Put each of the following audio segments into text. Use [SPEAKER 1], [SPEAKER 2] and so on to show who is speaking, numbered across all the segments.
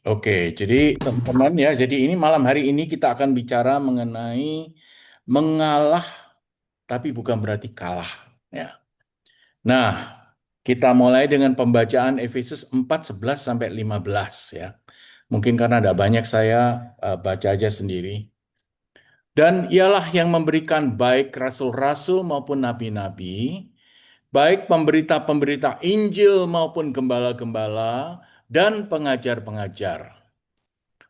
[SPEAKER 1] Oke, jadi teman-teman ya, jadi ini malam hari ini kita akan bicara mengenai mengalah tapi bukan berarti kalah ya. Nah, kita mulai dengan pembacaan Efesus 4:11 sampai 15 ya. Mungkin karena ada banyak saya baca aja sendiri. Dan ialah yang memberikan baik rasul-rasul maupun nabi-nabi, baik pemberita-pemberita Injil maupun gembala-gembala dan pengajar-pengajar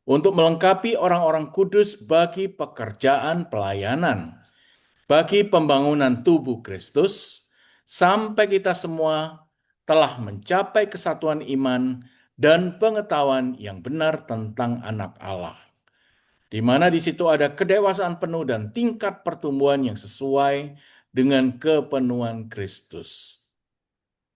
[SPEAKER 1] untuk melengkapi orang-orang kudus bagi pekerjaan pelayanan, bagi pembangunan tubuh Kristus, sampai kita semua telah mencapai kesatuan iman dan pengetahuan yang benar tentang anak Allah, di mana di situ ada kedewasaan penuh dan tingkat pertumbuhan yang sesuai dengan kepenuhan Kristus.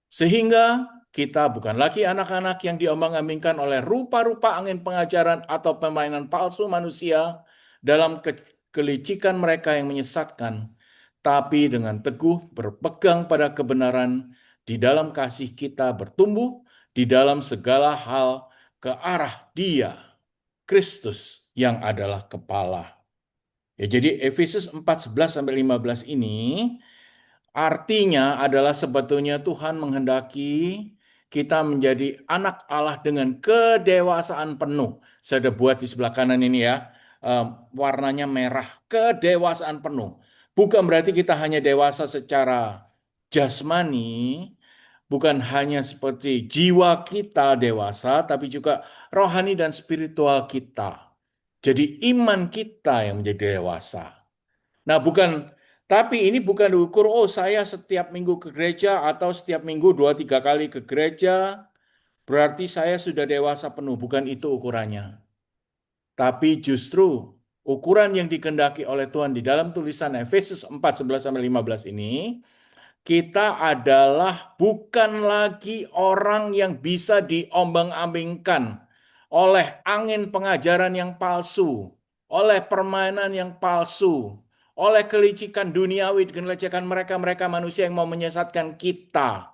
[SPEAKER 1] Sehingga kita bukan lagi anak-anak yang diombang-ambingkan oleh rupa-rupa angin pengajaran atau permainan palsu manusia dalam kelicikan mereka yang menyesatkan, tapi dengan teguh berpegang pada kebenaran di dalam kasih kita bertumbuh di dalam segala hal ke arah Dia, Kristus yang adalah kepala. Ya, jadi Efesus 4:11 sampai 15 ini artinya adalah sebetulnya Tuhan menghendaki kita menjadi anak Allah dengan kedewasaan penuh. Saya sudah buat di sebelah kanan ini ya, warnanya merah, kedewasaan penuh. Bukan berarti kita hanya dewasa secara jasmani, bukan hanya seperti jiwa kita dewasa, tapi juga rohani dan spiritual kita. Jadi iman kita yang menjadi dewasa. Nah, tapi ini bukan diukur, oh saya setiap minggu ke gereja atau setiap minggu 2-3 kali ke gereja, berarti saya sudah dewasa penuh. Bukan itu ukurannya. Tapi justru ukuran yang dikehendaki oleh Tuhan di dalam tulisan Efesus 4:11-15 ini, kita adalah bukan lagi orang yang bisa diombang-ambingkan oleh angin pengajaran yang palsu, oleh permainan yang palsu, oleh kelicikan duniawi, kelicikan mereka-mereka manusia yang mau menyesatkan kita.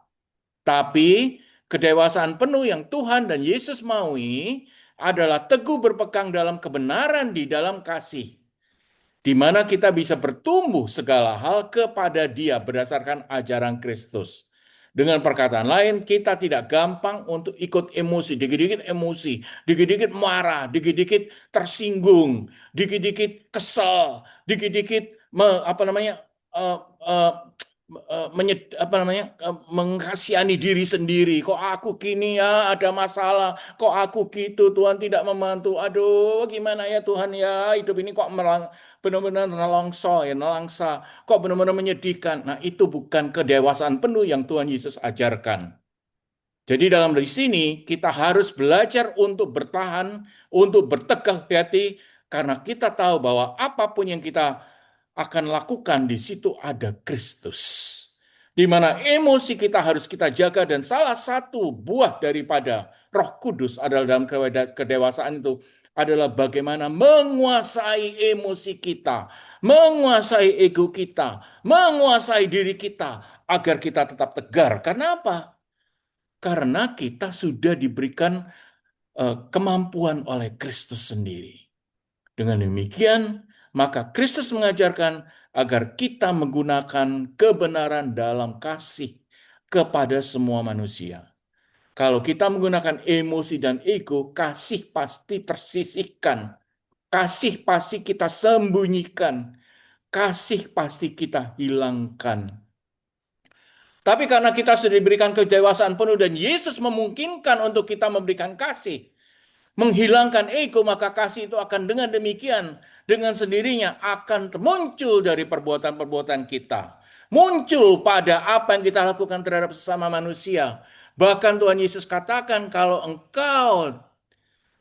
[SPEAKER 1] Tapi kedewasaan penuh yang Tuhan dan Yesus maui adalah teguh berpegang dalam kebenaran di dalam kasih, di mana kita bisa bertumbuh segala hal kepada Dia berdasarkan ajaran Kristus. Dengan perkataan lain, kita tidak gampang untuk ikut emosi, dikit-dikit emosi, dikit-dikit marah, dikit-dikit tersinggung, dikit-dikit kesel, dikit-dikit apa namanya eh, eh, mengkasihani diri sendiri. Kok aku gini ya, ada masalah. Kok aku gitu, Tuhan tidak membantu. Aduh, gimana ya Tuhan ya, hidup ini kok benar-benar nelongso ya, nelangsa. Kok benar-benar menyedihkan. Nah, itu bukan kedewasaan penuh yang Tuhan Yesus ajarkan. Jadi dalam dari sini kita harus belajar untuk bertahan, untuk bertegak hati, karena kita tahu bahwa apapun yang kita akan lakukan di situ ada Kristus. Di mana emosi kita harus kita jaga dan salah satu buah daripada Roh Kudus adalah dalam kedewasaan itu adalah bagaimana menguasai emosi kita, menguasai ego kita, menguasai diri kita agar kita tetap tegar. Karena apa? Karena kita sudah diberikan kemampuan oleh Kristus sendiri. Dengan demikian, maka Kristus mengajarkan agar kita menggunakan kebenaran dalam kasih kepada semua manusia. Kalau kita menggunakan emosi dan ego, kasih pasti tersisihkan. Kasih pasti kita sembunyikan. Kasih pasti kita hilangkan. Tapi karena kita sudah diberikan kedewasaan penuh dan Yesus memungkinkan untuk kita memberikan kasih, menghilangkan ego, maka kasih itu akan dengan demikian, dengan sendirinya akan muncul dari perbuatan-perbuatan kita. Muncul pada apa yang kita lakukan terhadap sesama manusia. Bahkan Tuhan Yesus katakan, kalau engkau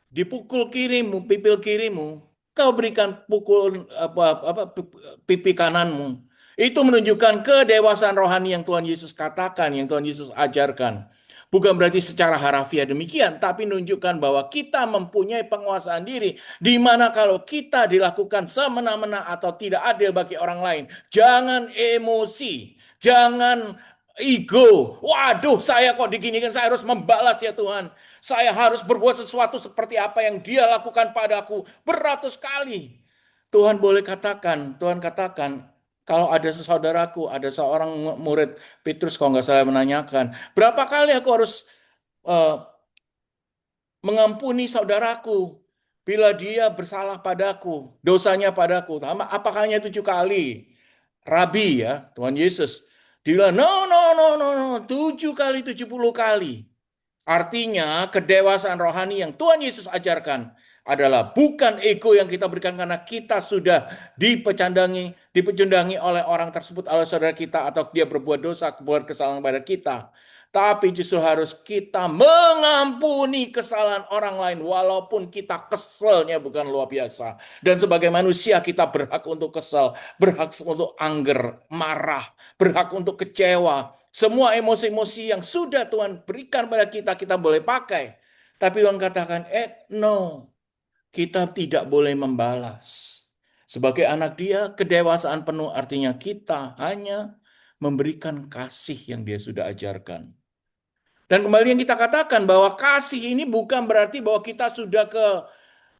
[SPEAKER 1] dipukul kirimu, pipil kirimu, kau berikan pukul pipi kananmu. Itu menunjukkan kedewasaan rohani yang Tuhan Yesus katakan, yang Tuhan Yesus ajarkan. Bukan berarti secara harafiah demikian, tapi menunjukkan bahwa kita mempunyai penguasaan diri, di mana kalau kita dilakukan semena-mena atau tidak adil bagi orang lain, jangan emosi, jangan ego. Waduh, saya kok diginikan, saya harus membalas ya Tuhan. Saya harus berbuat sesuatu seperti apa yang dia lakukan padaku beratus kali. Tuhan katakan, kalau ada sesaudaraku, ada seorang murid Petrus kalau nggak salah menanyakan, berapa kali aku harus eh, mengampuni saudaraku bila dia bersalah padaku, dosanya padaku. Apakah hanya 7 kali? Rabi ya, Tuhan Yesus. Dia bilang, no, no, no, no, no, 7 kali, 70 kali. Artinya kedewasaan rohani yang Tuhan Yesus ajarkan adalah bukan ego yang kita berikan karena kita sudah dipecundangi oleh orang tersebut, oleh saudara kita, atau dia berbuat dosa, berbuat kesalahan pada kita. Tapi justru harus kita mengampuni kesalahan orang lain walaupun kita keselnya bukan luar biasa. Dan sebagai manusia kita berhak untuk kesal, berhak untuk anger, marah, berhak untuk kecewa. Semua emosi-emosi yang sudah Tuhan berikan pada kita, kita boleh pakai. Tapi Tuhan katakan, no, kita tidak boleh membalas. Sebagai anak dia, kedewasaan penuh artinya kita hanya memberikan kasih yang dia sudah ajarkan. Dan kembali yang kita katakan bahwa kasih ini bukan berarti bahwa kita sudah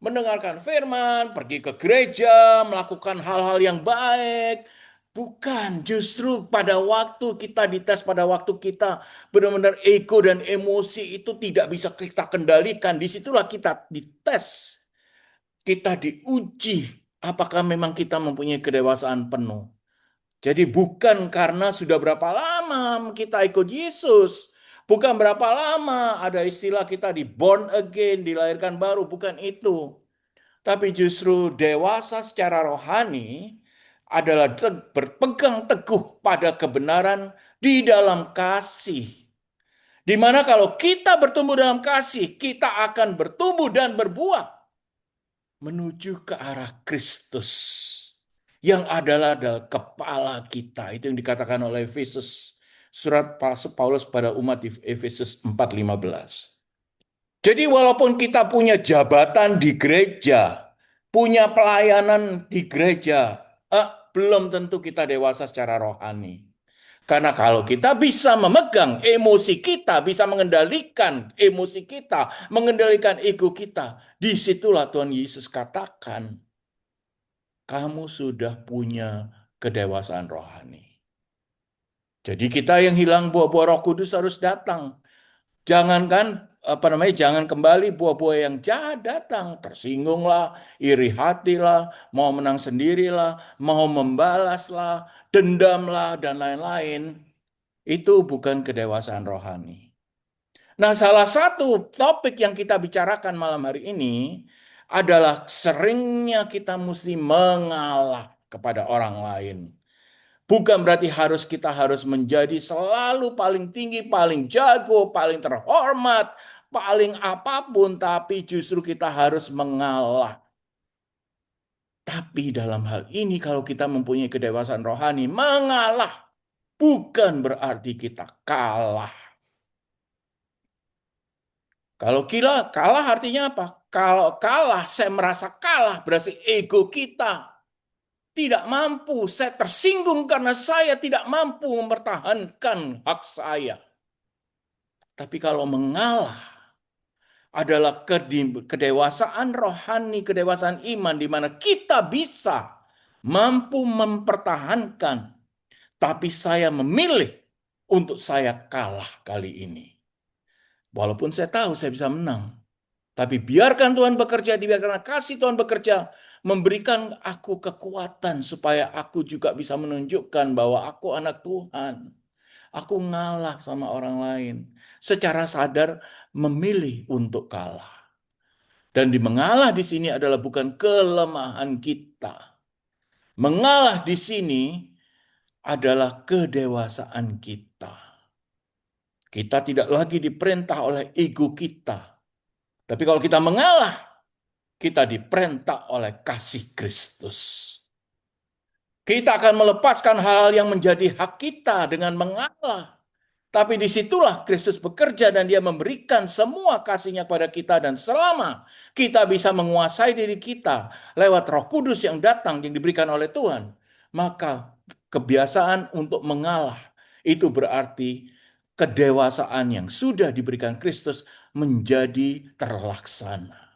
[SPEAKER 1] mendengarkan firman, pergi ke gereja, melakukan hal-hal yang baik. Bukan, justru pada waktu kita dites, pada waktu kita benar-benar ego dan emosi itu tidak bisa kita kendalikan. Disitulah kita dites, kita diuji apakah memang kita mempunyai kedewasaan penuh. Jadi bukan karena sudah berapa lama kita ikut Yesus, bukan berapa lama ada istilah kita di born again, dilahirkan baru, bukan itu. Tapi justru dewasa secara rohani adalah berpegang teguh pada kebenaran di dalam kasih. Di mana kalau kita bertumbuh dalam kasih, kita akan bertumbuh dan berbuah menuju ke arah Kristus yang adalah kepala kita. Itu yang dikatakan oleh Efesus, surat Paulus pada umat di Efesus 4:15. Jadi walaupun kita punya jabatan di gereja, punya pelayanan di gereja, belum tentu kita dewasa secara rohani. Karena kalau kita bisa memegang emosi kita, bisa mengendalikan emosi kita, mengendalikan ego kita, disitulah Tuhan Yesus katakan, kamu sudah punya kedewasaan rohani. Jadi kita yang hilang buah-buah Roh Kudus harus datang. Jangan kembali buah-buah yang jahat datang, tersinggunglah, iri hatilah, mau menang sendirilah, mau membalaslah, dendamlah, dan lain-lain. Itu bukan kedewasaan rohani. Nah, salah satu topik yang kita bicarakan malam hari ini adalah seringnya kita mesti mengalah kepada orang lain. Bukan berarti kita harus menjadi selalu paling tinggi, paling jago, paling terhormat, paling apapun, tapi justru kita harus mengalah. Tapi dalam hal ini kalau kita mempunyai kedewasaan rohani, mengalah bukan berarti kita kalah. Kalau kalah artinya apa? Kalau kalah, saya merasa kalah, berarti ego kita tidak mampu, saya tersinggung karena saya tidak mampu mempertahankan hak saya. Tapi kalau mengalah adalah kedewasaan rohani, kedewasaan iman, di mana kita bisa mampu mempertahankan, tapi saya memilih untuk saya kalah kali ini. Walaupun saya tahu saya bisa menang, tapi biarkan Tuhan bekerja, biarkan kasih Tuhan bekerja, memberikan aku kekuatan supaya aku juga bisa menunjukkan bahwa aku anak Tuhan. Aku ngalah sama orang lain. Secara sadar memilih untuk kalah. Dan di mengalah di sini adalah bukan kelemahan kita. Mengalah di sini adalah kedewasaan kita. Kita tidak lagi diperintah oleh ego kita. Tapi kalau kita mengalah, kita diperintah oleh kasih Kristus. Kita akan melepaskan hal yang menjadi hak kita dengan mengalah. Tapi disitulah Kristus bekerja dan dia memberikan semua kasihnya kepada kita. Dan selama kita bisa menguasai diri kita lewat Roh Kudus yang datang, yang diberikan oleh Tuhan, maka kebiasaan untuk mengalah itu berarti kedewasaan yang sudah diberikan Kristus menjadi terlaksana.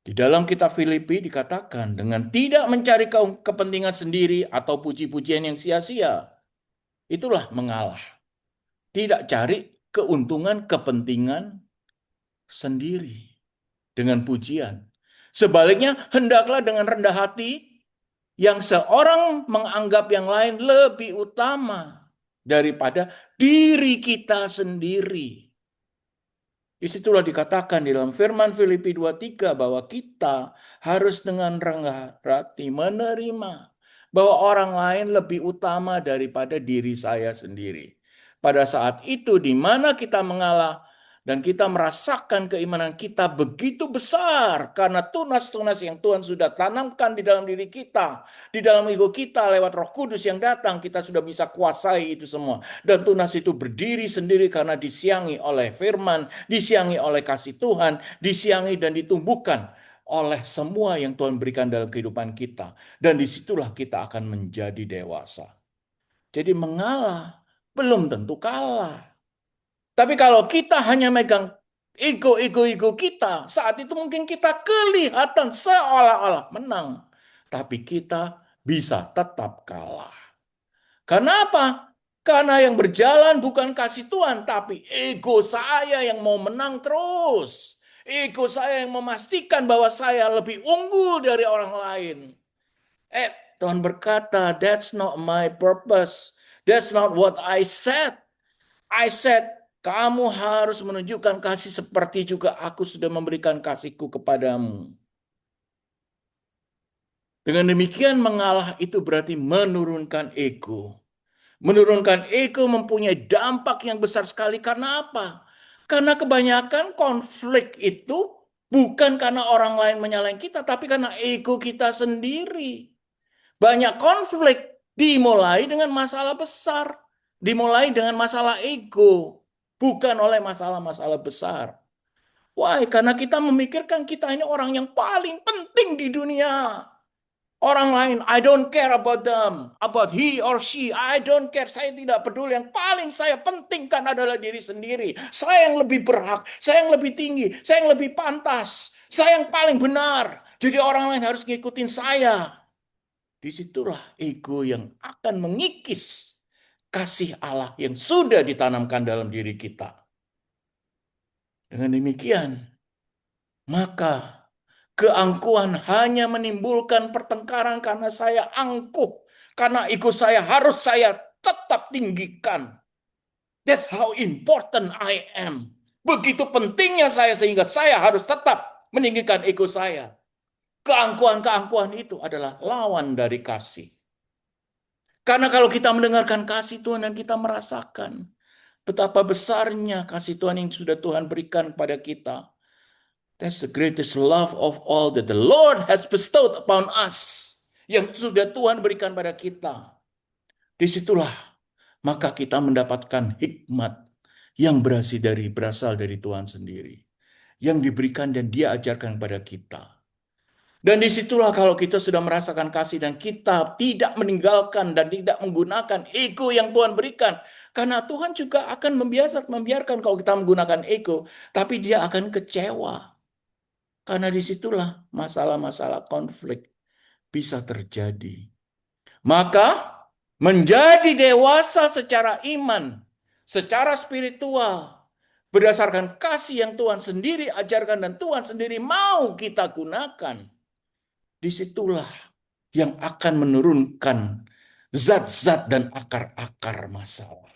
[SPEAKER 1] Di dalam kitab Filipi dikatakan dengan tidak mencari kepentingan sendiri atau puji-pujian yang sia-sia. Itulah mengalah. Tidak cari keuntungan kepentingan sendiri dengan pujian. Sebaliknya, hendaklah dengan rendah hati yang seorang menganggap yang lain lebih utama daripada diri kita sendiri. Disitulah dikatakan di dalam firman Filipi 2:3 bahwa kita harus dengan rendah hati menerima bahwa orang lain lebih utama daripada diri saya sendiri. Pada saat itu di mana kita mengalah dan kita merasakan keimanan kita begitu besar karena tunas-tunas yang Tuhan sudah tanamkan di dalam diri kita, di dalam ego kita lewat Roh Kudus yang datang, kita sudah bisa kuasai itu semua. Dan tunas itu berdiri sendiri karena disiangi oleh firman, disiangi oleh kasih Tuhan, disiangi dan ditumbuhkan oleh semua yang Tuhan berikan dalam kehidupan kita. Dan disitulah kita akan menjadi dewasa. Jadi mengalah belum tentu kalah. Tapi kalau kita hanya megang ego kita, saat itu mungkin kita kelihatan seolah-olah menang. Tapi kita bisa tetap kalah. Kenapa? Karena yang berjalan bukan kasih Tuhan, tapi ego saya yang mau menang terus. Ego saya yang memastikan bahwa saya lebih unggul dari orang lain. Tuhan berkata, that's not my purpose. That's not what I said. I said, kamu harus menunjukkan kasih seperti juga aku sudah memberikan kasihku kepadamu. Dengan demikian mengalah itu berarti menurunkan ego. Menurunkan ego mempunyai dampak yang besar sekali. Karena apa? Karena kebanyakan konflik itu bukan karena orang lain menyalahin kita, tapi karena ego kita sendiri. Banyak konflik dimulai dengan masalah besar. Dimulai dengan masalah ego. Bukan oleh masalah-masalah besar. Why? Karena kita memikirkan kita ini orang yang paling penting di dunia. Orang lain, I don't care about them, about he or she, I don't care, saya tidak peduli. Yang paling saya pentingkan adalah diri sendiri. Saya yang lebih berhak, saya yang lebih tinggi, saya yang lebih pantas, saya yang paling benar. Jadi orang lain harus ngikutin saya. Disitulah ego yang akan mengikis kasih Allah yang sudah ditanamkan dalam diri kita. Dengan demikian, maka keangkuhan hanya menimbulkan pertengkaran karena saya angkuh. Karena ego saya harus saya tetap tinggikan. That's how important I am. Begitu pentingnya saya sehingga saya harus tetap meninggikan ego saya. Keangkuhan-keangkuhan itu adalah lawan dari kasih. Karena kalau kita mendengarkan kasih Tuhan dan kita merasakan betapa besarnya kasih Tuhan yang sudah Tuhan berikan kepada kita. That's the greatest love of all that the Lord has bestowed upon us. Yang sudah Tuhan berikan pada kita. Disitulah maka kita mendapatkan hikmat yang berasal dari Tuhan sendiri. Yang diberikan dan Dia ajarkan kepada kita. Dan disitulah kalau kita sudah merasakan kasih dan kita tidak meninggalkan dan tidak menggunakan ego yang Tuhan berikan. Karena Tuhan juga akan membiarkan kalau kita menggunakan ego. Tapi Dia akan kecewa. Karena disitulah masalah-masalah konflik bisa terjadi. Maka menjadi dewasa secara iman, secara spiritual, berdasarkan kasih yang Tuhan sendiri ajarkan dan Tuhan sendiri mau kita gunakan. Disitulah yang akan menurunkan zat-zat dan akar-akar masalah.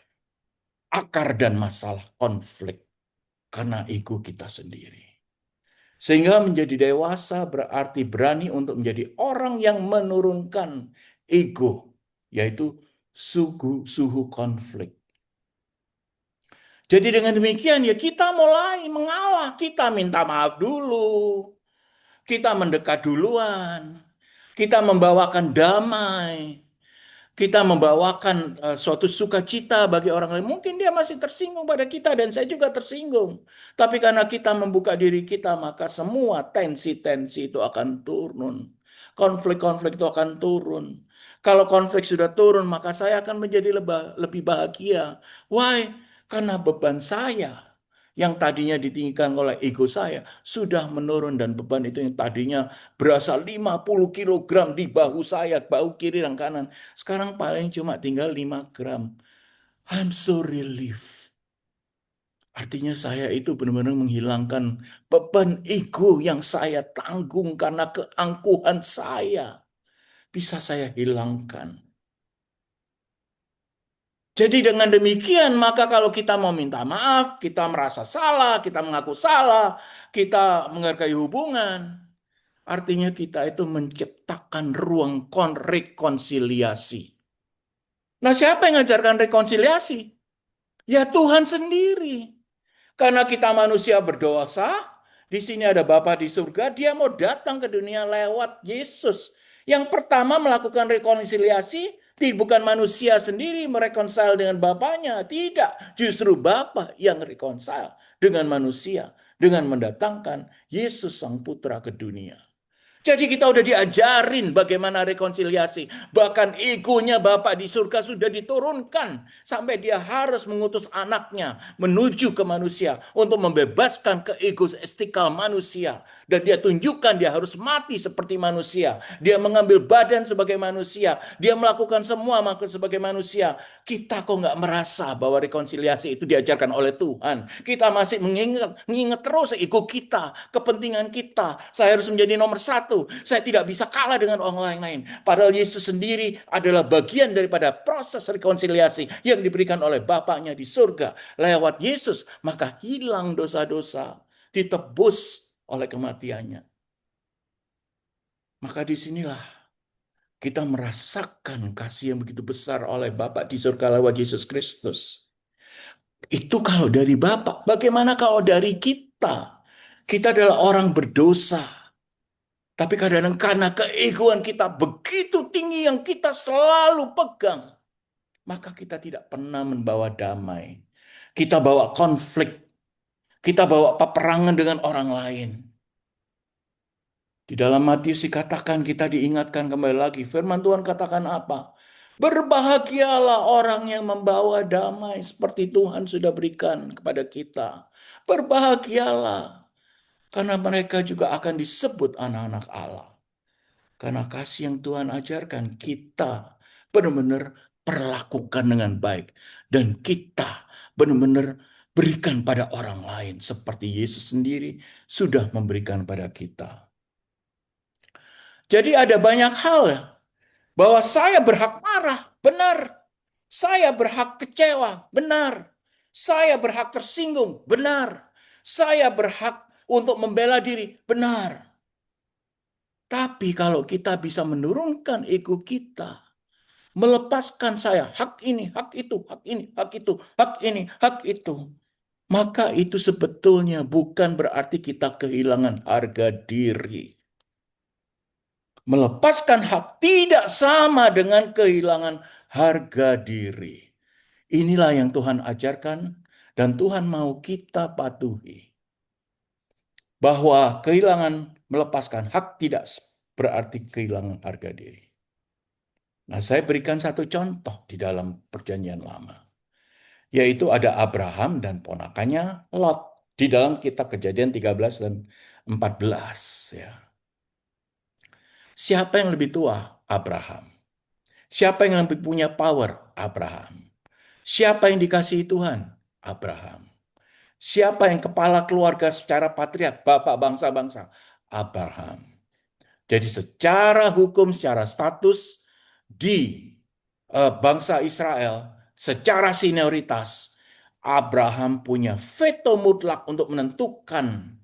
[SPEAKER 1] Akar dan masalah konflik karena ego kita sendiri. Sehingga menjadi dewasa berarti berani untuk menjadi orang yang menurunkan ego, yaitu suhu konflik. Jadi dengan demikian ya kita mulai mengalah, kita minta maaf dulu, kita mendekat duluan, kita membawakan damai, kita membawakan suatu sukacita bagi orang lain. Mungkin dia masih tersinggung pada kita dan saya juga tersinggung. Tapi karena kita membuka diri kita, maka semua tensi-tensi itu akan turun. Konflik-konflik itu akan turun. Kalau konflik sudah turun, maka saya akan menjadi lebih bahagia. Why? Karena beban saya yang tadinya ditinggikan oleh ego saya sudah menurun, dan beban itu yang tadinya berasa 50 kilogram di bahu saya, bahu kiri dan kanan, sekarang paling cuma tinggal 5 gram. I'm so relieved. Artinya saya itu benar-benar menghilangkan beban ego yang saya tanggung karena keangkuhan saya. Bisa saya hilangkan. Jadi dengan demikian, maka kalau kita mau minta maaf, kita merasa salah, kita mengaku salah, kita menghargai hubungan, artinya kita itu menciptakan ruang rekonsiliasi. Nah, siapa yang mengajarkan rekonsiliasi? Ya Tuhan sendiri. Karena kita manusia berdosa, di sini ada Bapa di surga, dia mau datang ke dunia lewat Yesus. Yang pertama melakukan rekonsiliasi, bukan manusia sendiri merekonsil dengan Bapaknya. Tidak, justru Bapa yang rekonsil dengan manusia, dengan mendatangkan Yesus Sang Putra ke dunia. Jadi kita udah diajarin bagaimana rekonsiliasi. Bahkan egonya Bapak di surga sudah diturunkan. Sampai dia harus mengutus anaknya menuju ke manusia untuk membebaskan keegoistikal manusia. Dan dia tunjukkan dia harus mati seperti manusia. Dia mengambil badan sebagai manusia. Dia melakukan semua sebagai manusia. Kita kok nggak merasa bahwa rekonsiliasi itu diajarkan oleh Tuhan. Kita masih mengingat terus ego kita, kepentingan kita. Saya harus menjadi nomor satu. Saya tidak bisa kalah dengan orang lain. Padahal Yesus sendiri adalah bagian daripada proses rekonsiliasi yang diberikan oleh Bapaknya di surga. Lewat Yesus, maka hilang dosa-dosa, ditebus oleh kematiannya. Maka disinilah kita merasakan kasih yang begitu besar oleh Bapa di surga lewat Yesus Kristus. Itu kalau dari Bapa. Bagaimana kalau dari kita? Kita adalah orang berdosa. Tapi kadang-kadang karena keegoan kita begitu tinggi yang kita selalu pegang, maka kita tidak pernah membawa damai. Kita bawa konflik. Kita bawa peperangan dengan orang lain. Di dalam Matius dikatakan, kita diingatkan kembali lagi. Firman Tuhan katakan apa? Berbahagialah orang yang membawa damai seperti Tuhan sudah berikan kepada kita. Berbahagialah, karena mereka juga akan disebut anak-anak Allah. Karena kasih yang Tuhan ajarkan, kita benar-benar perlakukan dengan baik. Dan kita benar-benar berikan pada orang lain seperti Yesus sendiri sudah memberikan pada kita. Jadi ada banyak hal ya, bahwa saya berhak marah, benar. Saya berhak kecewa, benar. Saya berhak tersinggung, benar. Saya berhak untuk membela diri, benar. Tapi kalau kita bisa menurunkan ego kita, melepaskan saya, hak ini, hak itu, hak ini, hak itu, hak ini, hak itu, maka itu sebetulnya bukan berarti kita kehilangan harga diri. Melepaskan hak tidak sama dengan kehilangan harga diri. Inilah yang Tuhan ajarkan dan Tuhan mau kita patuhi. Bahwa kehilangan melepaskan hak tidak berarti kehilangan harga diri. Nah, saya berikan satu contoh di dalam Perjanjian Lama. Yaitu ada Abraham dan ponakannya Lot. Di dalam kitab Kejadian 13 dan 14. Ya. Siapa yang lebih tua? Abraham. Siapa yang lebih punya power? Abraham. Siapa yang dikasihi Tuhan? Abraham. Siapa yang kepala keluarga secara patriark, bapak bangsa-bangsa? Abraham. Jadi secara hukum, secara status di bangsa Israel, secara senioritas, Abraham punya veto mutlak untuk menentukan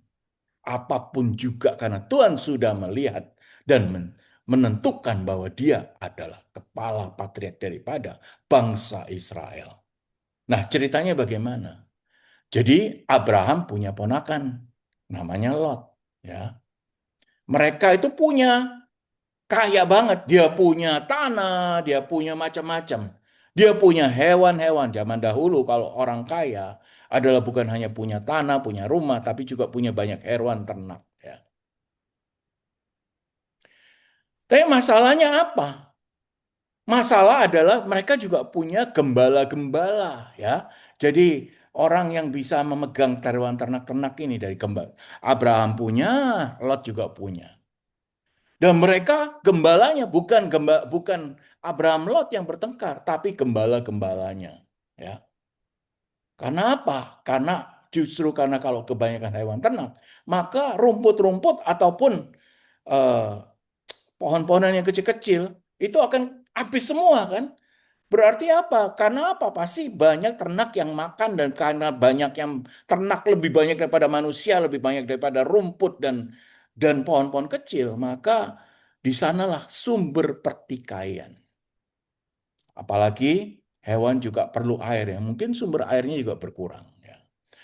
[SPEAKER 1] apapun juga karena Tuhan sudah melihat dan menentukan bahwa dia adalah kepala patriark daripada bangsa Israel. Nah, ceritanya bagaimana? Jadi Abraham punya ponakan namanya Lot, ya. Mereka itu punya kaya banget, dia punya tanah, dia punya macam-macam. Dia punya hewan-hewan. Zaman dahulu kalau orang kaya adalah bukan hanya punya tanah, punya rumah, tapi juga punya banyak hewan ternak, ya. Tapi masalahnya apa? Masalah adalah mereka juga punya gembala-gembala, ya. Jadi orang yang bisa memegang taruhan ternak-ternak ini dari gembala. Abraham punya, Lot juga punya. Dan mereka gembalanya bukan Abraham Lot yang bertengkar, tapi gembala-gembalanya, ya. Karena apa? Karena justru karena kalau kebanyakan hewan ternak, maka rumput-rumput ataupun eh, pohon-pohonan yang kecil-kecil itu akan habis semua kan? Berarti apa? Karena apa? Pasti banyak ternak yang makan dan karena banyak yang ternak lebih banyak daripada manusia, lebih banyak daripada rumput dan pohon-pohon kecil, maka di sanalah sumber pertikaian. Apalagi hewan juga perlu air ya. Mungkin sumber airnya juga berkurang ya.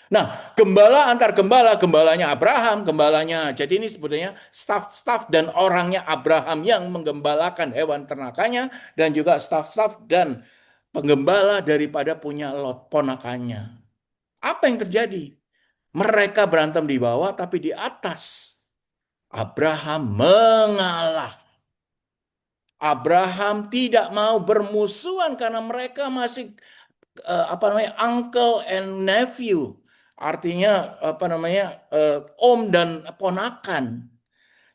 [SPEAKER 1] Nah, gembala antar gembala, gembalanya Abraham, gembalanya. Jadi ini sebetulnya staf-staf dan orangnya Abraham yang menggembalakan hewan ternakannya dan juga staf-staf dan penggembala daripada punya Lot ponakannya. Apa yang terjadi? Mereka berantem di bawah tapi di atas Abraham mengalah. Abraham tidak mau bermusuhan karena mereka masih apa namanya uncle and nephew, artinya apa namanya om dan ponakan.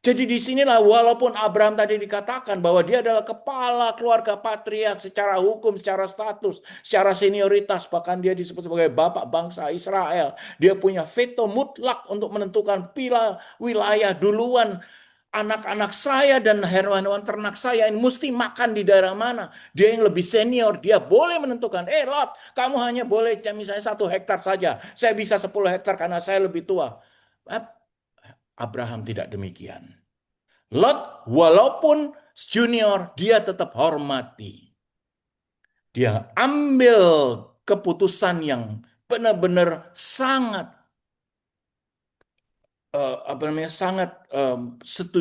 [SPEAKER 1] Jadi disinilah walaupun Abraham tadi dikatakan bahwa dia adalah kepala keluarga patriark secara hukum, secara status, secara senioritas, bahkan dia disebut sebagai bapak bangsa Israel. Dia punya veto mutlak untuk menentukan pila wilayah duluan. Anak-anak saya dan hewan-hewan ternak saya ini mesti makan di daerah mana. Dia yang lebih senior, dia boleh menentukan. Lot, kamu hanya boleh misalnya 1 hektar saja. Saya bisa 10 hektar karena saya lebih tua. Abraham tidak demikian. Lot, walaupun junior, dia tetap hormati. Dia ambil keputusan yang benar-benar sangat apa namanya sangat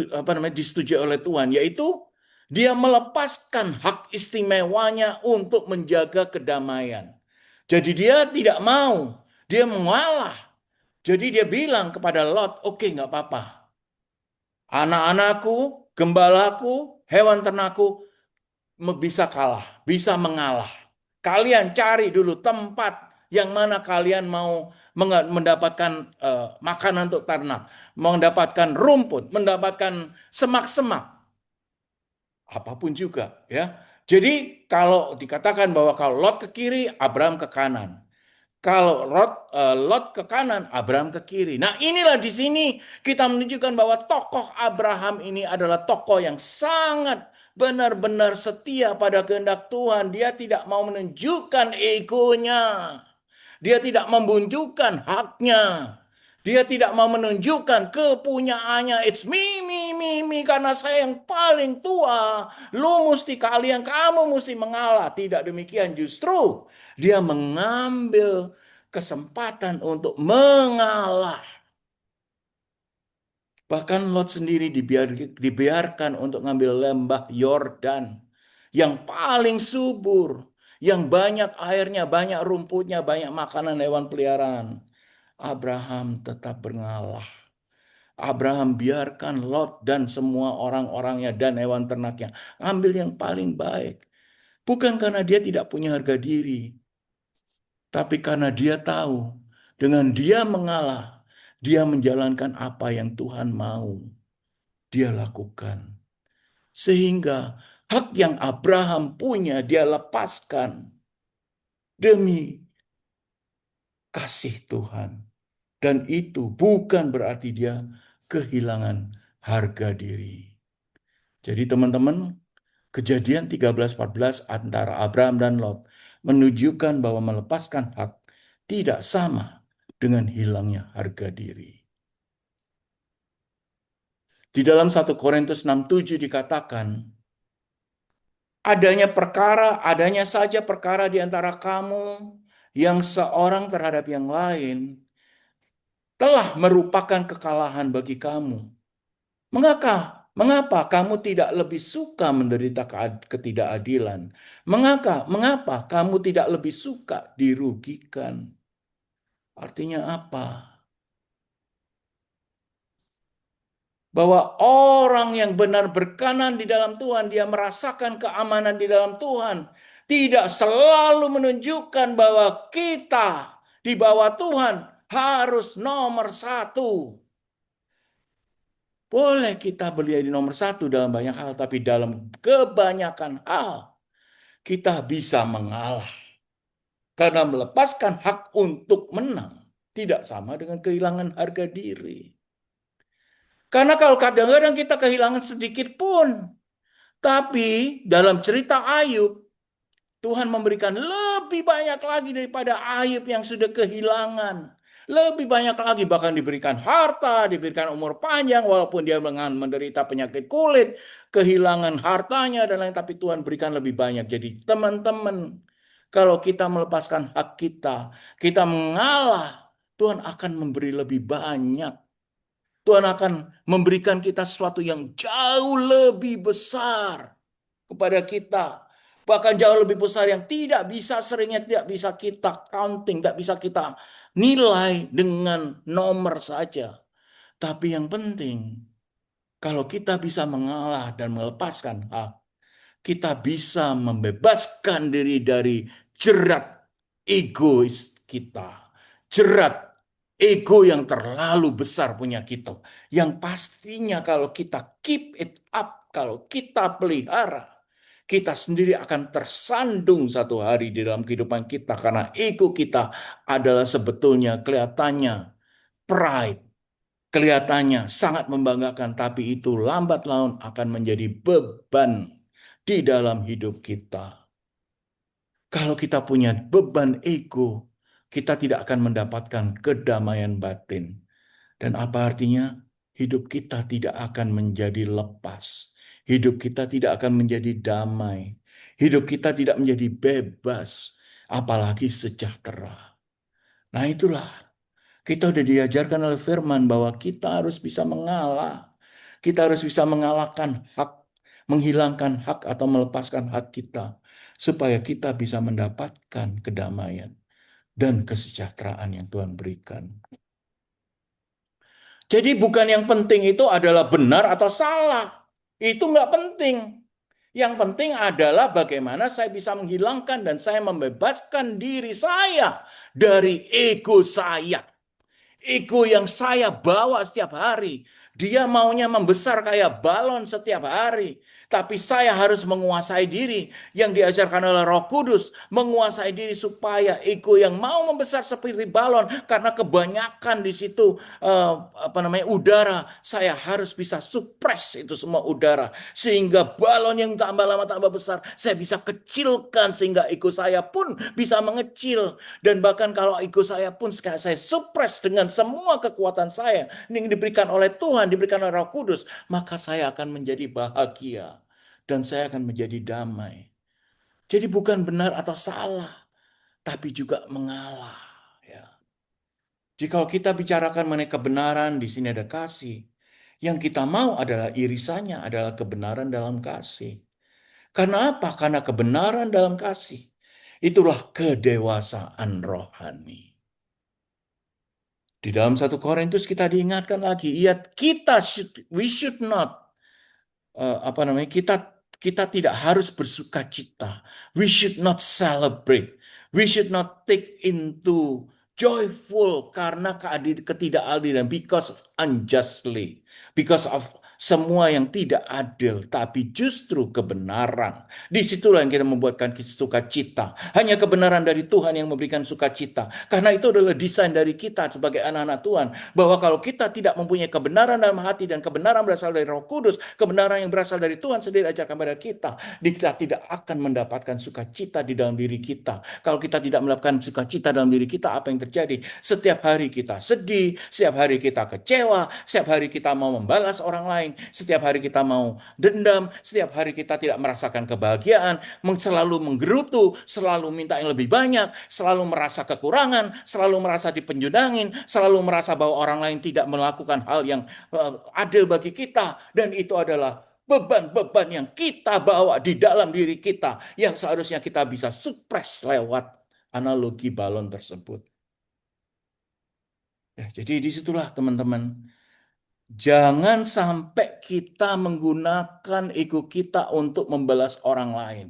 [SPEAKER 1] apa namanya disetujui oleh Tuhan, yaitu dia melepaskan hak istimewanya untuk menjaga kedamaian. Jadi dia tidak mau, dia mengalah. Jadi dia bilang kepada Lot, oke, nggak apa-apa. Anak-anakku, gembalaku, hewan ternakku bisa kalah, bisa mengalah. Kalian cari dulu tempat yang mana kalian mau mendapatkan makanan untuk ternak, mendapatkan rumput, mendapatkan semak-semak, apapun juga ya. Jadi kalau dikatakan bahwa kalau Lot ke kiri, Abraham ke kanan. Kalau Lot ke kanan, Abraham ke kiri. Nah, inilah di sini kita menunjukkan bahwa tokoh Abraham ini adalah tokoh yang sangat benar-benar setia pada kehendak Tuhan. Dia tidak mau menunjukkan egonya. Dia tidak membunjukkan haknya. Dia tidak mau menunjukkan kepunyaannya. It's me, karena saya yang paling tua. Kamu mesti mengalah. Tidak demikian, justru dia mengambil kesempatan untuk mengalah. Bahkan Lot sendiri dibiarkan untuk ngambil lembah Yordan yang paling subur, yang banyak airnya, banyak rumputnya, banyak makanan hewan peliharaan. Abraham tetap mengalah. Abraham biarkan Lot dan semua orang-orangnya dan hewan ternaknya ambil yang paling baik. Bukan karena dia tidak punya harga diri, tapi karena dia tahu dengan dia mengalah, dia menjalankan apa yang Tuhan mau dia lakukan. Sehingga hak yang Abraham punya dia lepaskan demi kasih Tuhan. Dan itu bukan berarti dia kehilangan harga diri. Jadi teman-teman, kejadian 13-14 antara Abraham dan Lot menunjukkan bahwa melepaskan hak tidak sama dengan hilangnya harga diri. Di dalam 1 Korintus 6:7 dikatakan, adanya saja perkara di antara kamu yang seorang terhadap yang lain telah merupakan kekalahan bagi kamu. Mengapa? Mengapa kamu tidak lebih suka menderita ketidakadilan? Mengapa kamu tidak lebih suka dirugikan? Artinya apa? Bahwa orang yang benar berkenan di dalam Tuhan, dia merasakan keamanan di dalam Tuhan. Tidak selalu menunjukkan bahwa kita di bawah Tuhan harus nomor satu. Boleh kita beli nomor satu dalam banyak hal, tapi dalam kebanyakan hal kita bisa mengalah. Karena melepaskan hak untuk menang tidak sama dengan kehilangan harga diri. Karena kalau kadang-kadang kita kehilangan sedikit pun, tapi dalam cerita Ayub, Tuhan memberikan lebih banyak lagi daripada Ayub yang sudah kehilangan. Lebih banyak lagi, bahkan diberikan harta, diberikan umur panjang, walaupun dia dengan menderita penyakit kulit, kehilangan hartanya dan lain, tapi Tuhan berikan lebih banyak. Jadi teman-teman, kalau kita melepaskan hak kita, kita mengalah, Tuhan akan memberi lebih banyak. Tuhan akan memberikan kita sesuatu yang jauh lebih besar kepada kita. Bahkan jauh lebih besar yang tidak bisa, seringnya tidak bisa kita counting, tidak bisa kita nilai dengan nomor saja. Tapi yang penting, kalau kita bisa mengalah dan melepaskan hak, kita bisa membebaskan diri dari jerat egois kita. Jerat ego yang terlalu besar punya kita. Yang pastinya kalau kita keep it up, kalau kita pelihara, kita sendiri akan tersandung satu hari di dalam kehidupan kita. Karena ego kita adalah sebetulnya kelihatannya pride. Kelihatannya sangat membanggakan, tapi itu lambat laun akan menjadi beban di dalam hidup kita. Kalau kita punya beban ego, kita tidak akan mendapatkan kedamaian batin. Dan apa artinya? Hidup kita tidak akan menjadi lepas. Hidup kita tidak akan menjadi damai. Hidup kita tidak menjadi bebas, apalagi sejahtera. Nah itulah, kita udah diajarkan oleh firman bahwa kita harus bisa mengalah. Kita harus bisa mengalahkan hak, menghilangkan hak atau melepaskan hak kita. Supaya kita bisa mendapatkan kedamaian dan kesejahteraan yang Tuhan berikan. Jadi bukan yang penting itu adalah benar atau salah. Itu nggak penting. Yang penting adalah bagaimana saya bisa menghilangkan dan saya membebaskan diri saya dari ego saya. Ego yang saya bawa setiap hari. Dia maunya membesar kayak balon setiap hari. Tapi saya harus menguasai diri yang diajarkan oleh Roh Kudus. Menguasai diri supaya ego yang mau membesar seperti balon. Karena kebanyakan di situ udara. Saya harus bisa suppress itu semua udara. Sehingga balon yang tambah lama tambah besar. Saya bisa kecilkan sehingga ego saya pun bisa mengecil. Dan bahkan kalau ego saya pun saya suppress dengan semua kekuatan saya yang diberikan oleh Tuhan, diberikan oleh Roh Kudus, maka saya akan menjadi bahagia dan saya akan menjadi damai. Jadi bukan benar atau salah, tapi juga mengalah. Ya. Jika kita bicarakan mengenai kebenaran, di sini ada kasih. Yang kita mau adalah irisannya, adalah kebenaran dalam kasih. Karena apa? Karena kebenaran dalam kasih. Itulah kedewasaan rohani. Di dalam 1 Korintus kita diingatkan lagi, we should not kita tidak harus bersuka cita. We should not celebrate. We should not take into joyful karena ketidakadilan, because of unjustly, because of semua yang tidak adil, tapi justru kebenaran. Disitulah yang kita membuatkan sukacita. Hanya kebenaran dari Tuhan yang memberikan sukacita. Karena itu adalah desain dari kita sebagai anak-anak Tuhan. Bahwa kalau kita tidak mempunyai kebenaran dalam hati dan kebenaran berasal dari Roh Kudus, kebenaran yang berasal dari Tuhan sendiri ajarkan kepada kita tidak akan mendapatkan sukacita di dalam diri kita. Kalau kita tidak mendapatkan sukacita dalam diri kita, apa yang terjadi? Setiap hari kita sedih, setiap hari kita kecewa, setiap hari kita mau membalas orang lain, setiap hari kita mau dendam, setiap hari kita tidak merasakan kebahagiaan, selalu menggerutu, selalu minta yang lebih banyak, selalu merasa kekurangan, selalu merasa dipenjudangin, selalu merasa bahwa orang lain tidak melakukan hal yang adil bagi kita, dan itu adalah beban-beban yang kita bawa di dalam diri kita yang seharusnya kita bisa suppress lewat analogi balon tersebut. Ya, jadi disitulah teman-teman, Jangan sampai kita menggunakan ego kita untuk membalas orang lain.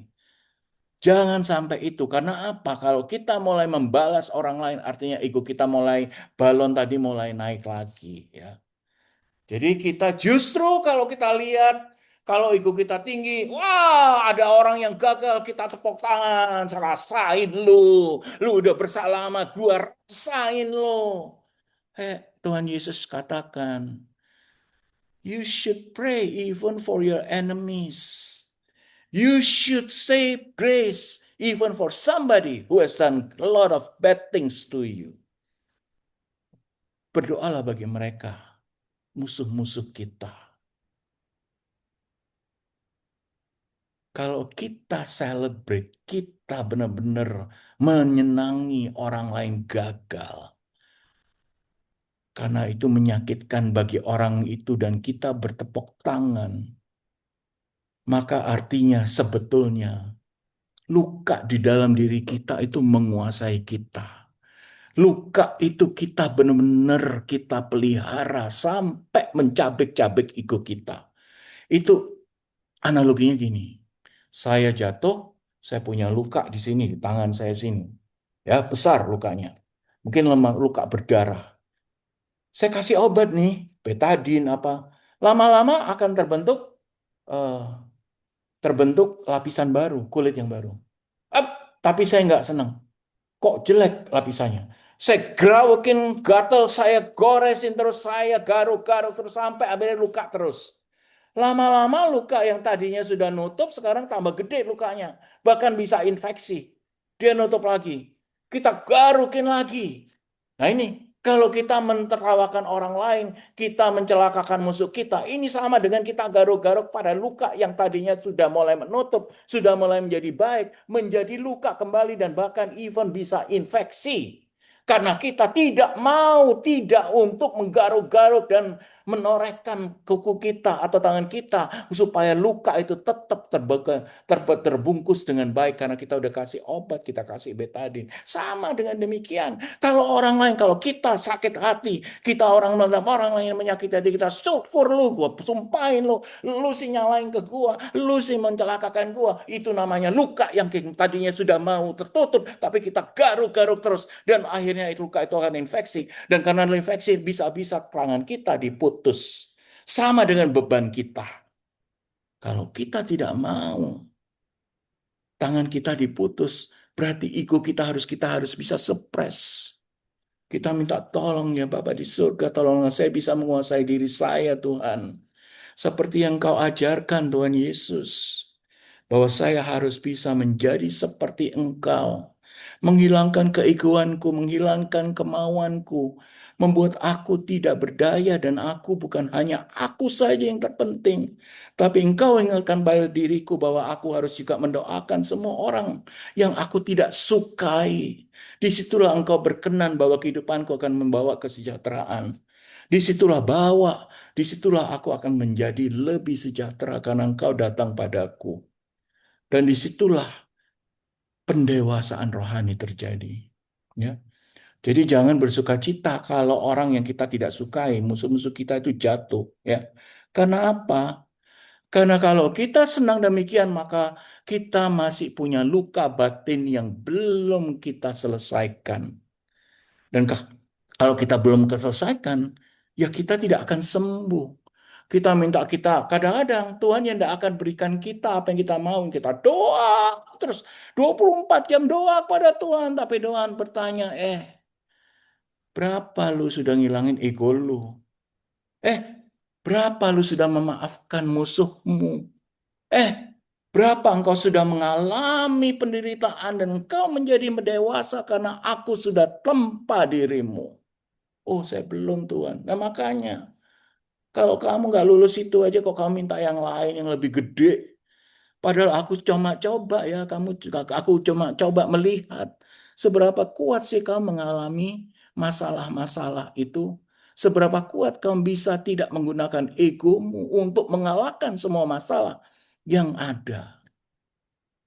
[SPEAKER 1] Jangan sampai itu. Karena apa? Kalau kita mulai membalas orang lain, artinya ego kita mulai, balon tadi mulai naik lagi. Ya. Jadi kita justru kalau kita lihat, kalau ego kita tinggi, wah ada orang yang gagal, kita tepuk tangan, rasain lu. Lu udah bersalah sama gua, rasain lu. Tuhan Yesus katakan, you should pray even for your enemies. You should say grace even for somebody who has done a lot of bad things to you. Berdoalah bagi mereka, musuh-musuh kita. Kalau kita celebrate, kita benar-benar menyenangi orang lain gagal. Karena itu menyakitkan bagi orang itu dan kita bertepuk tangan. Maka artinya sebetulnya luka di dalam diri kita itu menguasai kita. Luka itu kita benar-benar kita pelihara sampai mencabik-cabik ego kita. Itu analoginya gini. Saya jatuh, saya punya luka di sini, di tangan saya sini. Ya, besar lukanya. Mungkin lemah, luka berdarah. Saya kasih obat nih, betadin apa. Lama-lama akan eh, terbentuk lapisan baru, kulit yang baru. Up, tapi saya nggak senang. Kok jelek lapisannya? Saya gerawakin gatel, saya goresin terus, saya garuk-garuk terus sampai akhirnya luka terus. Lama-lama luka yang tadinya sudah nutup sekarang tambah gede lukanya. Bahkan bisa infeksi. Dia nutup lagi. Kita garukin lagi. Nah ini, kalau kita mentertawakan orang lain, kita mencelakakan musuh kita, ini sama dengan kita garuk-garuk pada luka yang tadinya sudah mulai menutup, sudah mulai menjadi baik, menjadi luka kembali dan bahkan even bisa infeksi. Karena kita tidak untuk menggaruk-garuk dan menorehkan kuku kita atau tangan kita supaya luka itu tetap terbungkus dengan baik karena kita udah kasih obat, kita kasih betadin. Sama dengan demikian. Kalau orang lain, kalau kita sakit hati, kita orang lain yang menyakiti hati kita, syukur lu, gua sumpahin lu sih nyalain ke gua, lu sih mencelakakan gua. Itu namanya luka yang tadinya sudah mau tertutup, tapi kita garuk-garuk terus dan akhirnya itu luka itu akan infeksi dan karena infeksi bisa-bisa tangan kita diputus. Sama dengan beban kita. Kalau kita tidak mau tangan kita diputus, berarti ego kita harus bisa suppress. Kita minta tolong ya Bapak di surga, tolonglah saya bisa menguasai diri saya Tuhan. Seperti yang kau ajarkan Tuhan Yesus. Bahwa saya harus bisa menjadi seperti Engkau. Menghilangkan keegoanku, menghilangkan kemauanku. Membuat aku tidak berdaya dan aku bukan hanya aku saja yang terpenting. Tapi Engkau ingatkan pada diriku bahwa aku harus juga mendoakan semua orang yang aku tidak sukai. Disitulah Engkau berkenan bahwa kehidupanku akan membawa kesejahteraan. Disitulah aku akan menjadi lebih sejahtera karena Engkau datang padaku. Dan disitulah pendewasaan rohani terjadi. Ya. Jadi jangan bersuka cita kalau orang yang kita tidak sukai, musuh-musuh kita itu jatuh. Ya. Karena apa? Karena kalau kita senang demikian, maka kita masih punya luka batin yang belum kita selesaikan. Dan kalau kita belum selesaikan, ya kita tidak akan sembuh. Kita minta kadang-kadang Tuhan yang tidak akan berikan kita apa yang kita mau. Kita doa terus 24 jam doa kepada Tuhan. Tapi Tuhan bertanya, berapa lu sudah ngilangin ego lu? Eh, berapa lu sudah memaafkan musuhmu? Eh, berapa engkau sudah mengalami penderitaan dan engkau menjadi dewasa karena aku sudah tempa dirimu. Oh, saya belum Tuhan. Nah, makanya kalau kamu nggak lulus itu aja kok kamu minta yang lain yang lebih gede. Padahal aku cuma coba ya, aku cuma coba melihat seberapa kuat sih kamu mengalami masalah-masalah itu. Seberapa kuat kamu bisa tidak menggunakan egomu untuk mengalahkan semua masalah yang ada.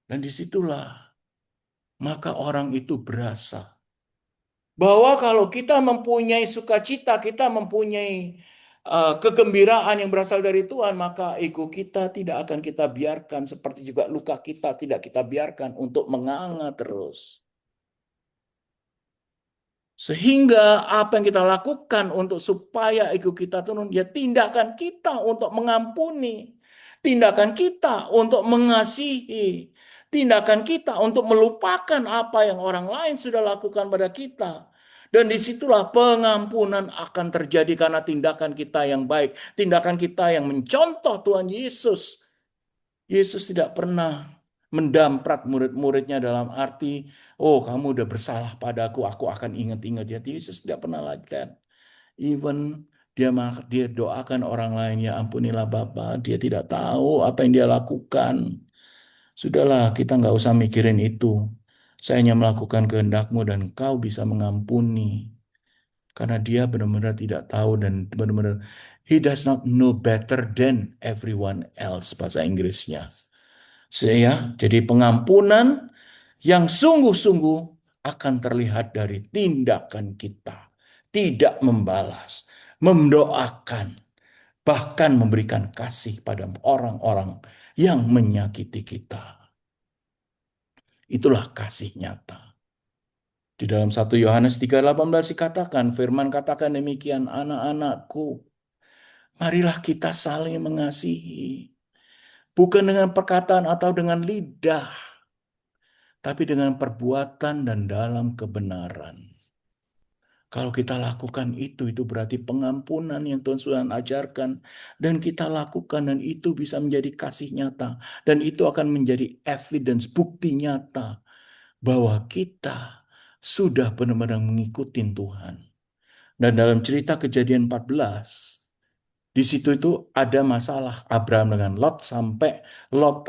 [SPEAKER 1] Dan disitulah maka orang itu berasa bahwa kalau kita mempunyai sukacita, kita mempunyai kegembiraan yang berasal dari Tuhan, maka ego kita tidak akan kita biarkan, seperti juga luka kita tidak kita biarkan untuk menganga terus. Sehingga apa yang kita lakukan untuk supaya ego kita turun, ya tindakan kita untuk mengampuni, tindakan kita untuk mengasihi, tindakan kita untuk melupakan apa yang orang lain sudah lakukan pada kita. Dan disitulah pengampunan akan terjadi karena tindakan kita yang baik, tindakan kita yang mencontoh Tuhan Yesus. Yesus tidak pernah mendamprat murid-muridnya dalam arti, oh kamu udah bersalah padaku, aku akan ingat-ingat ya. Yesus tidak pernah lakukan. Even dia doakan orang lain, ya ampunilah Bapa, dia tidak tahu apa yang dia lakukan. Sudahlah, kita nggak usah mikirin itu. Saya hanya melakukan kehendakmu dan kau bisa mengampuni. Karena dia benar-benar tidak tahu dan benar-benar he does not know better than everyone else, bahasa Inggrisnya. Jadi pengampunan yang sungguh-sungguh akan terlihat dari tindakan kita. Tidak membalas, mendoakan, bahkan memberikan kasih pada orang-orang yang menyakiti kita. Itulah kasih nyata. Di dalam 1 Yohanes 3:18 dikatakan, firman katakan demikian, anak-anakku, marilah kita saling mengasihi. Bukan dengan perkataan atau dengan lidah, tapi dengan perbuatan dan dalam kebenaran. Kalau kita lakukan itu berarti pengampunan yang Tuhan sudah ajarkan. Dan kita lakukan dan itu bisa menjadi kasih nyata. Dan itu akan menjadi evidence, bukti nyata. Bahwa kita sudah benar-benar mengikuti Tuhan. Dan dalam cerita Kejadian 14, di situ itu ada masalah Abraham dengan Lot sampai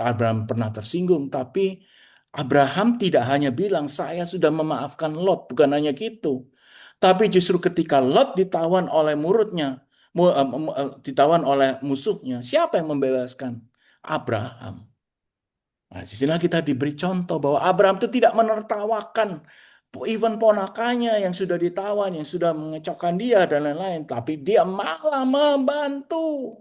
[SPEAKER 1] Abraham pernah tersinggung. Tapi Abraham tidak hanya bilang saya sudah memaafkan Lot. Bukan hanya gitu. Tapi justru ketika Lot ditawan oleh ditawan oleh musuhnya, siapa yang membebaskan? Abraham. Nah, disinilah kita diberi contoh bahwa Abraham itu tidak menertawakan even ponakannya yang sudah ditawan, yang sudah mengecokkan dia dan lain-lain. Tapi dia malah membantu.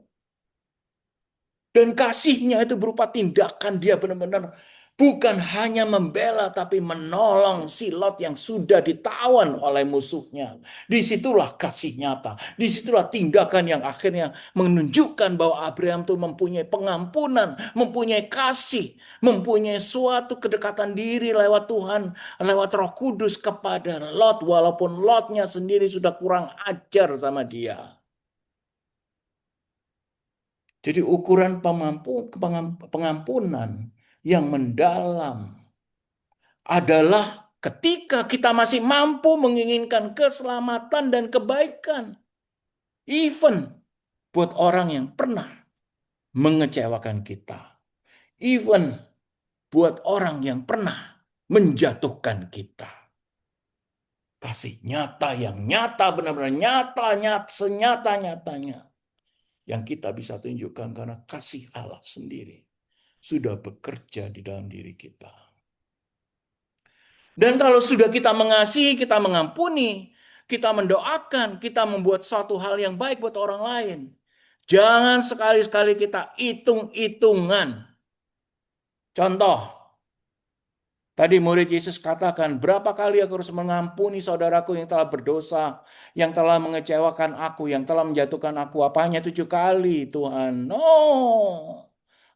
[SPEAKER 1] Dan kasihnya itu berupa tindakan dia benar-benar bukan hanya membela tapi menolong si Lot yang sudah ditawan oleh musuhnya. Disitulah kasih nyata. Disitulah tindakan yang akhirnya menunjukkan bahwa Abraham itu mempunyai pengampunan, mempunyai kasih, mempunyai suatu kedekatan diri lewat Tuhan, lewat Roh Kudus kepada Lot walaupun Lotnya sendiri sudah kurang ajar sama dia. Jadi ukuran pengampunan yang mendalam adalah ketika kita masih mampu menginginkan keselamatan dan kebaikan. Even buat orang yang pernah mengecewakan kita. Even buat orang yang pernah menjatuhkan kita. Kasih nyata yang nyata, benar-benar nyata, senyata-nyatanya. Yang kita bisa tunjukkan karena kasih Allah sendiri sudah bekerja di dalam diri kita. Dan kalau sudah kita mengasihi, kita mengampuni, kita mendoakan, kita membuat suatu hal yang baik buat orang lain. Jangan sekali-sekali kita hitung-hitungan. Contoh, tadi murid Yesus katakan, berapa kali aku harus mengampuni saudaraku yang telah berdosa, yang telah mengecewakan aku, yang telah menjatuhkan aku. Apa hanya 7 kali, Tuhan? No.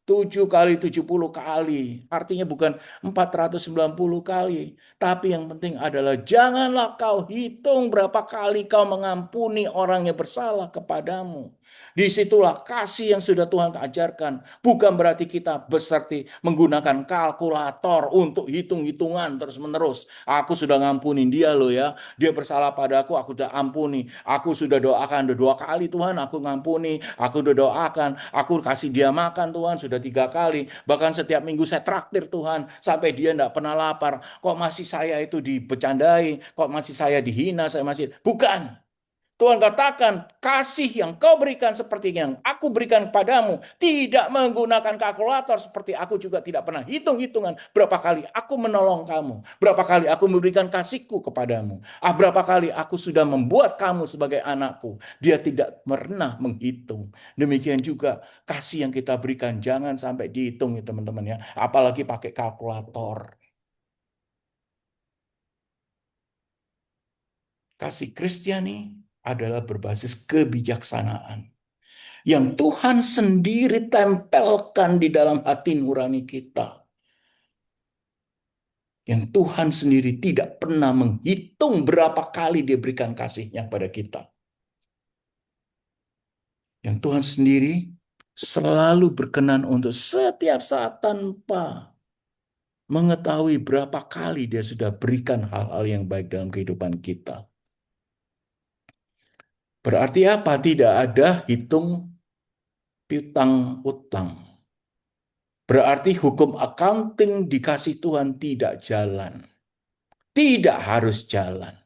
[SPEAKER 1] 7 kali 70 kali. Artinya bukan 490 kali. Tapi yang penting adalah janganlah kau hitung berapa kali kau mengampuni orang yang bersalah kepadamu. Disitulah kasih yang sudah Tuhan ajarkan. Bukan berarti kita berserti menggunakan kalkulator untuk hitung-hitungan terus-menerus. Aku sudah ngampunin dia loh ya. Dia bersalah padaku, aku sudah ampuni. Aku sudah doakan udah 2 kali Tuhan, aku ngampuni. Aku sudah doakan, aku kasih dia makan Tuhan sudah 3 kali. Bahkan setiap minggu saya traktir Tuhan sampai dia tidak pernah lapar. Kok masih saya itu dibecandai? Kok masih saya dihina? Saya masih bukan. Tuhan katakan, kasih yang kau berikan seperti yang aku berikan kepadamu. Tidak menggunakan kalkulator seperti aku juga tidak pernah hitung-hitungan. Berapa kali aku menolong kamu. Berapa kali aku memberikan kasihku kepadamu. Berapa kali aku sudah membuat kamu sebagai anakku. Dia tidak pernah menghitung. Demikian juga kasih yang kita berikan. Jangan sampai dihitung ya teman-teman ya. Apalagi pakai kalkulator. Kasih Kristiani adalah berbasis kebijaksanaan yang Tuhan sendiri tempelkan di dalam hati nurani kita. Yang Tuhan sendiri tidak pernah menghitung berapa kali dia berikan kasihnya pada kita. Yang Tuhan sendiri selalu berkenan untuk setiap saat tanpa mengetahui berapa kali dia sudah berikan hal-hal yang baik dalam kehidupan kita. Berarti apa? Tidak ada hitung piutang utang. Berarti hukum accounting dikasih Tuhan tidak jalan. Tidak harus jalan.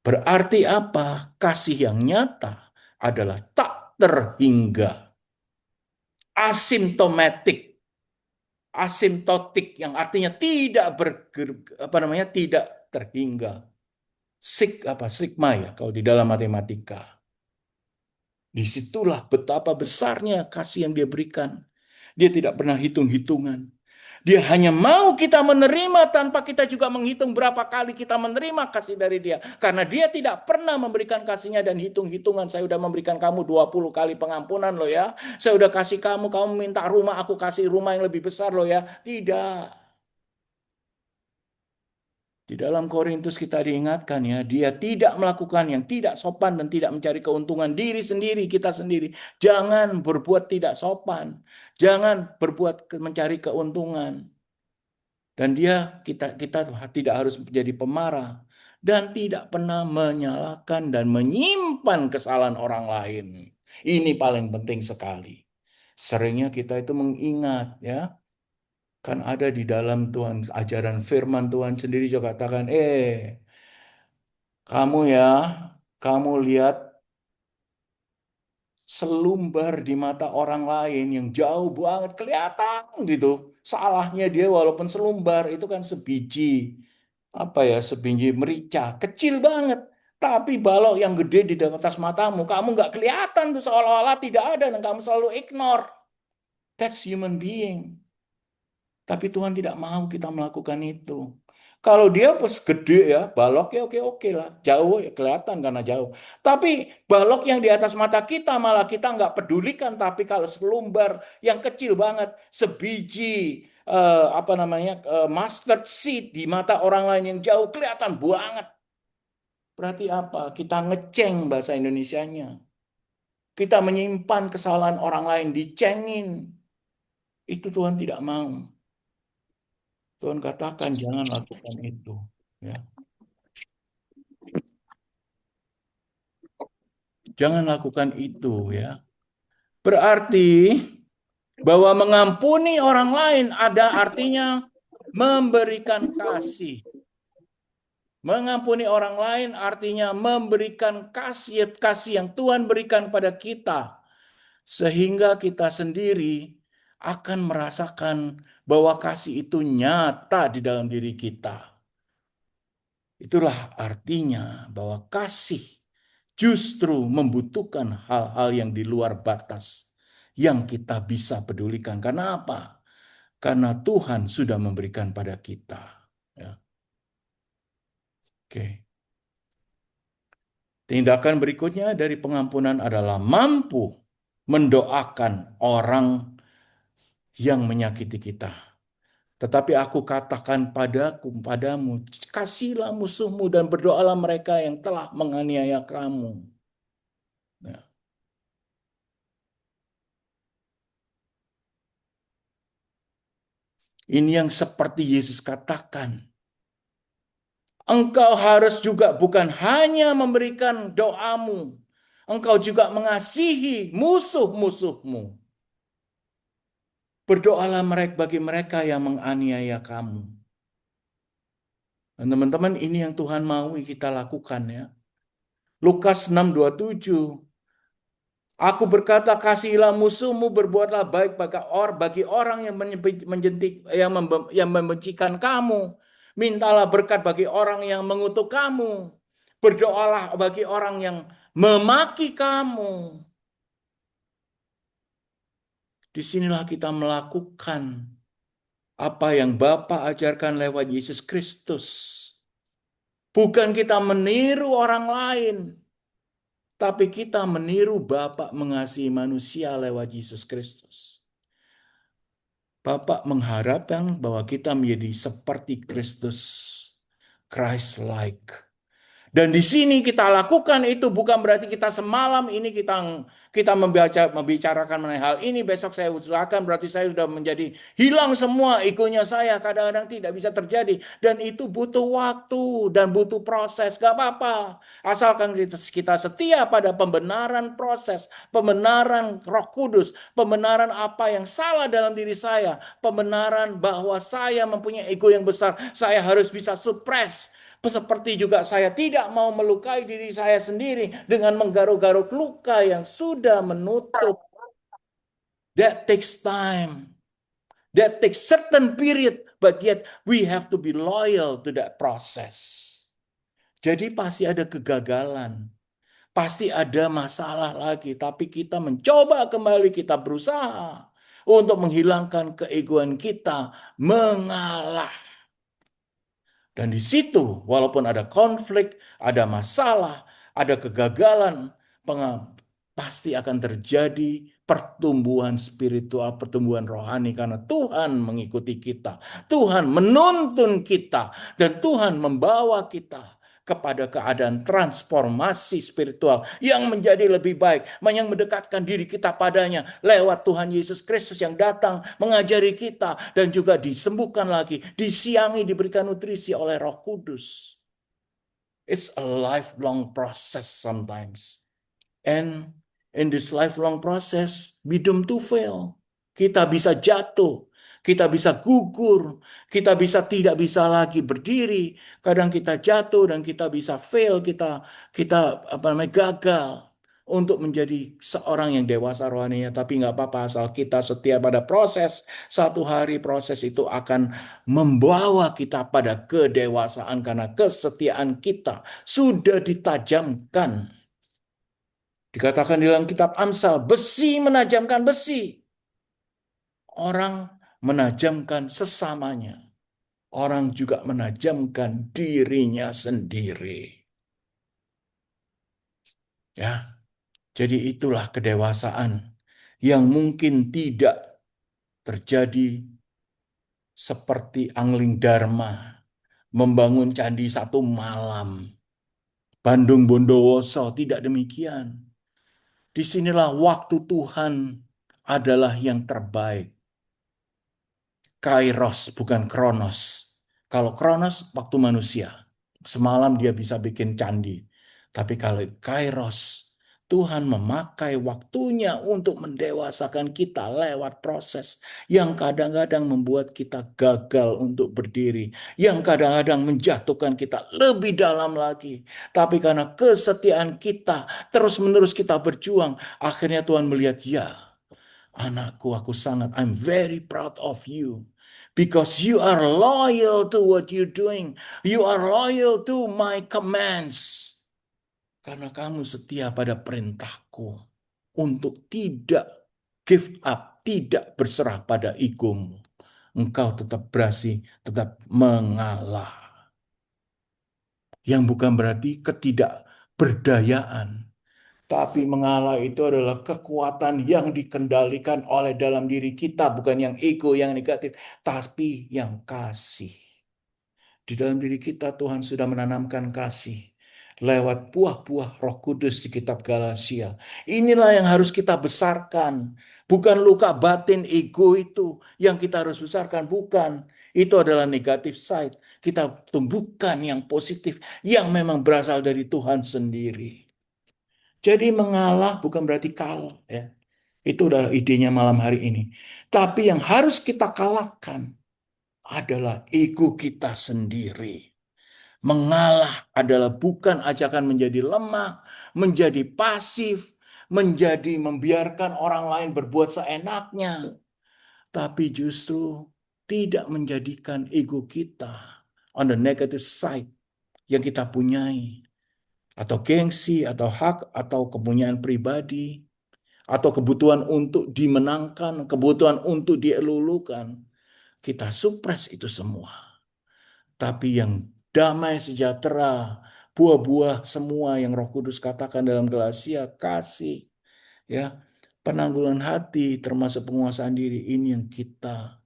[SPEAKER 1] Berarti apa? Kasih yang nyata adalah tak terhingga. Asimptomatik. Asimptotik yang artinya tidak tidak terhingga. Sigma ya kalau di dalam matematika. Disitulah betapa besarnya kasih yang dia berikan. Dia tidak pernah hitung-hitungan. Dia hanya mau kita menerima tanpa kita juga menghitung berapa kali kita menerima kasih dari dia. Karena dia tidak pernah memberikan kasihnya dan hitung-hitungan. Saya sudah memberikan kamu 20 kali pengampunan loh ya. Saya sudah kasih kamu, kamu minta rumah, aku kasih rumah yang lebih besar loh ya. Tidak. Di dalam Korintus kita diingatkan ya, dia tidak melakukan yang tidak sopan dan tidak mencari keuntungan diri sendiri, kita sendiri. Jangan berbuat tidak sopan. Jangan berbuat mencari keuntungan. Dan kita tidak harus menjadi pemarah dan tidak pernah menyalahkan dan menyimpan kesalahan orang lain. Ini paling penting sekali. Seringnya kita itu mengingat ya, kan ada di dalam Tuhan ajaran firman Tuhan sendiri juga katakan, kamu ya, kamu lihat selumbar di mata orang lain yang jauh banget kelihatan gitu. Salahnya dia walaupun selumbar itu kan sebiji merica, kecil banget. Tapi balok yang gede di atas matamu, kamu nggak kelihatan tuh seolah-olah tidak ada dan kamu selalu ignore. That's human being. Tapi Tuhan tidak mau kita melakukan itu. Kalau dia pas gede ya, balok ya oke lah. Jauh ya kelihatan karena jauh. Tapi balok yang di atas mata kita malah kita nggak pedulikan. Tapi kalau selumbar yang kecil banget, sebiji mustard seed di mata orang lain yang jauh kelihatan banget. Berarti apa? Kita ngeceng bahasa Indonesianya. Kita menyimpan kesalahan orang lain, dicengin. Itu Tuhan tidak mau. Tuhan katakan jangan lakukan itu. Ya. Jangan lakukan itu ya. Berarti bahwa mengampuni orang lain ada artinya memberikan kasih. Mengampuni orang lain artinya memberikan kasih yang Tuhan berikan pada kita. Sehingga kita sendiri akan merasakan bahwa kasih itu nyata di dalam diri kita. Itulah artinya bahwa kasih justru membutuhkan hal-hal yang di luar batas yang kita bisa pedulikan. Karena apa? Karena Tuhan sudah memberikan pada kita. Ya. Oke. Tindakan berikutnya dari pengampunan adalah mampu mendoakan orang yang menyakiti kita. Tetapi aku katakan padamu, kasihlah musuhmu dan berdoalah mereka yang telah menganiaya kamu. Ya. Ini yang seperti Yesus katakan. Engkau harus juga bukan hanya memberikan doamu. Engkau juga mengasihi musuh-musuhmu. Berdoalah bagi mereka yang menganiaya kamu. Dan teman-teman, ini yang Tuhan mau kita lakukan ya. Lukas 6:27. Aku berkata, kasihilah musuhmu, berbuatlah baik bagi orang yang yang membencikan kamu. Mintalah berkat bagi orang yang mengutuk kamu. Berdoalah bagi orang yang memaki kamu. Disinilah kita melakukan apa yang Bapa ajarkan lewat Yesus Kristus. Bukan kita meniru orang lain, tapi kita meniru Bapa mengasihi manusia lewat Yesus Kristus. Bapak mengharapkan bahwa kita menjadi seperti Kristus, Christ-like. Dan di sini kita lakukan itu bukan berarti kita semalam ini kita membicarakan mengenai hal ini, besok saya usahakan berarti saya sudah menjadi hilang semua egonya saya. Kadang-kadang tidak bisa terjadi dan itu butuh waktu dan butuh proses. Gak apa-apa. Asalkan kita setia pada pembenaran proses, pembenaran Roh Kudus, pembenaran apa yang salah dalam diri saya, pembenaran bahwa saya mempunyai ego yang besar, saya harus bisa suppress. Seperti juga saya tidak mau melukai diri saya sendiri dengan menggaruk-garuk luka yang sudah menutup. That takes time. That takes certain period. But yet we have to be loyal to that process. Jadi pasti ada kegagalan. Pasti ada masalah lagi. Tapi kita mencoba kembali. Kita berusaha untuk menghilangkan keegoan kita. Mengalah. Dan di situ, walaupun ada konflik, ada masalah, ada kegagalan, pasti akan terjadi pertumbuhan spiritual, pertumbuhan rohani karena Tuhan mengikuti kita. Tuhan menuntun kita dan Tuhan membawa kita kepada keadaan transformasi spiritual yang menjadi lebih baik, yang mendekatkan diri kita padanya lewat Tuhan Yesus Kristus yang datang mengajari kita dan juga disembuhkan lagi, disiangi, diberikan nutrisi oleh Roh Kudus. It's a lifelong process sometimes. And in this lifelong process, we doomed to fail. Kita bisa jatuh, kita bisa gugur, kita tidak bisa lagi berdiri. Kadang kita jatuh dan kita bisa fail, kita gagal untuk menjadi seorang yang dewasa rohaninya. Tapi nggak apa-apa, asal kita setia pada proses. Satu hari proses itu akan membawa kita pada kedewasaan karena kesetiaan kita sudah ditajamkan. Dikatakan di dalam kitab Amsal, besi menajamkan besi. Orang menajamkan sesamanya. Orang juga menajamkan dirinya sendiri. Ya, jadi itulah kedewasaan yang mungkin tidak terjadi seperti Angling Dharma membangun candi satu malam. Bandung Bondowoso tidak demikian. Disinilah waktu Tuhan adalah yang terbaik. Kairos, bukan kronos. Kalau kronos, waktu manusia. Semalam dia bisa bikin candi. Tapi kalau kairos, Tuhan memakai waktunya untuk mendewasakan kita lewat proses yang kadang-kadang membuat kita gagal untuk berdiri, yang kadang-kadang menjatuhkan kita lebih dalam lagi. Tapi karena kesetiaan kita, terus-menerus kita berjuang, akhirnya Tuhan melihat, ya, anakku, I'm very proud of you. Because you are loyal to what you're doing. You are loyal to my commands. Karena kamu setia pada perintahku. Untuk tidak give up. Tidak berserah pada egomu. Engkau tetap berhasil, tetap mengalah. Yang bukan berarti ketidakberdayaan. Tapi mengalah itu adalah kekuatan yang dikendalikan oleh dalam diri kita. Bukan yang ego, yang negatif. Tapi yang kasih. Di dalam diri kita Tuhan sudah menanamkan kasih. Lewat buah-buah Roh Kudus di kitab Galatia. Inilah yang harus kita besarkan. Bukan luka batin ego itu yang kita harus besarkan. Bukan. Itu adalah negatif side. Kita tumbuhkan yang positif. Yang memang berasal dari Tuhan sendiri. Jadi mengalah bukan berarti kalah, ya. Itu adalah idenya malam hari ini. Tapi yang harus kita kalahkan adalah ego kita sendiri. Mengalah adalah bukan ajakan menjadi lemah, menjadi pasif, menjadi membiarkan orang lain berbuat seenaknya, tapi justru tidak menjadikan ego kita on the negative side yang kita punyai, atau gengsi, atau hak, atau kepunyaan pribadi, atau kebutuhan untuk dimenangkan, kebutuhan untuk dielulukan. Kita supres itu semua. Tapi yang damai sejahtera, buah-buah semua yang Roh Kudus katakan dalam Galatia, kasih, ya, penanggulangan hati, termasuk penguasaan diri, ini yang kita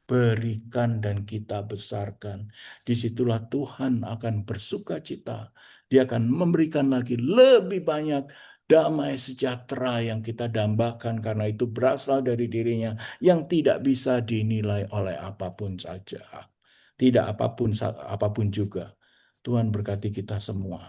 [SPEAKER 1] berikan dan kita besarkan. Disitulah Tuhan akan bersuka cita. Dia akan memberikan lagi lebih banyak damai sejahtera yang kita dambakan, karena itu berasal dari dirinya yang tidak bisa dinilai oleh apapun saja. Tidak apapun juga. Tuhan berkati kita semua.